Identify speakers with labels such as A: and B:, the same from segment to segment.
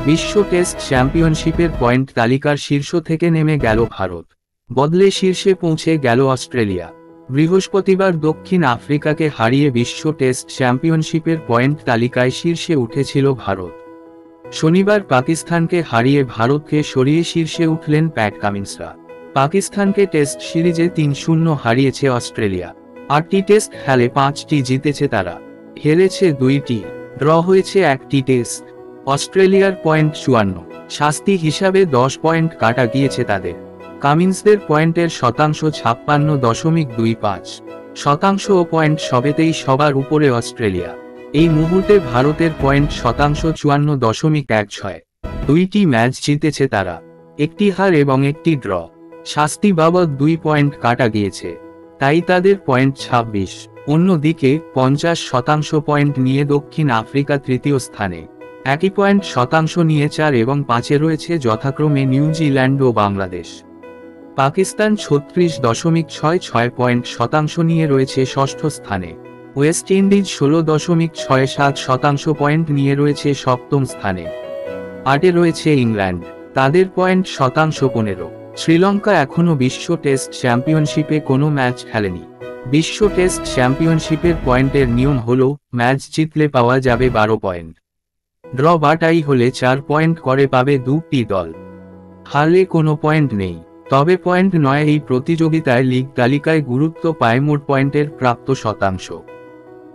A: বিশ্ব টেস্ট চ্যাম্পিয়নশিপের পয়েন্ট তালিকার শীর্ষ থেকে নেমে গেল ভারত। বদলে শীর্ষে পৌঁছে গেল অস্ট্রেলিয়া। বৃহস্পতিবার দক্ষিণ আফ্রিকাকে হারিয়ে বিশ্ব টেস্ট চ্যাম্পিয়নশিপের পয়েন্ট তালিকায় শীর্ষে উঠেছিল ভারত। শনিবার পাকিস্তানকে হারিয়ে ভারতকে সরিয়ে শীর্ষে উঠলেন প্যাট কামিন্সরা। পাকিস্তানকে টেস্ট সিরিজে ৩-০ হারিয়েছে অস্ট্রেলিয়া। ৮টি টেস্ট খেলে ৫টি জিতেছে তারা, হেরেছে ২টি, ড্র হয়েছে ১টি টেস্ট। অস্ট্রেলিয়ার পয়েন্ট ৫৪, শাস্তি হিসাবে ১০ পয়েন্ট কাটা গিয়েছে তাদের। কামিন্সদের পয়েন্টের শতাংশ ৫৬.২৫% ও পয়েন্ট সবেতেই সবার উপরে অস্ট্রেলিয়া। এই মুহূর্তে ভারতের পয়েন্ট শতাংশ ৫৪.১৬। ২টি ম্যাচ জিতেছে তারা, ১টি হার এবং ১টি ড্র। শাস্তি বাবদ ২ পয়েন্ট কাটা গিয়েছে, তাই তাদের পয়েন্ট ২৬। অন্যদিকে ৫০% পয়েন্ট নিয়ে দক্ষিণ আফ্রিকা তৃতীয় স্থানে, একই পয়েন্ট শতাংশ নিয়ে ৪ এবং ৫-এ রয়েছে যথাক্রমে নিউজিল্যান্ড ও বাংলাদেশ। পাকিস্তান ৩৬.৬৬ পয়েন্ট শতাংশ নিয়ে রয়েছে ষষ্ঠ স্থানে। ওয়েস্ট ইন্ডিজ ১৬.৬৭ পয়েন্ট নিয়ে রয়েছে সপ্তম স্থানে। ৮-এ রয়েছে ইংল্যান্ড, তাদের পয়েন্ট শতাংশ ১৫। শ্রীলঙ্কা এখনও বিশ্ব টেস্ট চ্যাম্পিয়নশিপে কোনো ম্যাচ খেলেনি। বিশ্ব টেস্ট চ্যাম্পিয়নশিপের পয়েন্টের নিয়ম হল ম্যাচ জিতলে পাওয়া যাবে ১২ পয়েন্ট, ড্র বা টাই হলে ৪ পয়েন্ট করে পাবে দুটি দল, হারলে কোনো পয়েন্ট নেই। তবে পয়েন্ট নয়, এই প্রতিযোগিতায় লিগ তালিকায় গুরুত্ব পায় মোট পয়েন্টের প্রাপ্ত শতাংশ।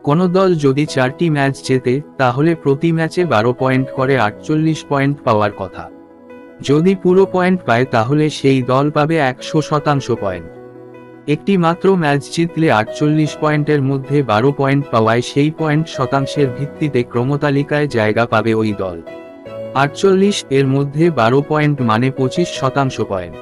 A: কোনো দল যদি ৪টি ম্যাচ জেতে তাহলে প্রতি ম্যাচে ১২ পয়েন্ট করে ৪৮ পয়েন্ট পাওয়ার কথা। যদি পুরো পয়েন্ট পায় তাহলে সেই দল পাবে ১০০% পয়েন্ট। একটি মাত্র ম্যাচ জিতলে ৪৮ পয়েন্টের মধ্যে ১২ পয়েন্ট পাওয়ায় সেই পয়েন্ট শতাংশের ভিত্তিতে ক্রমতালিকায় জায়গা পাবে ওই দল। ৪৮ এর মধ্যে ১২ পয়েন্ট মানে ২৫% পয়েন্ট।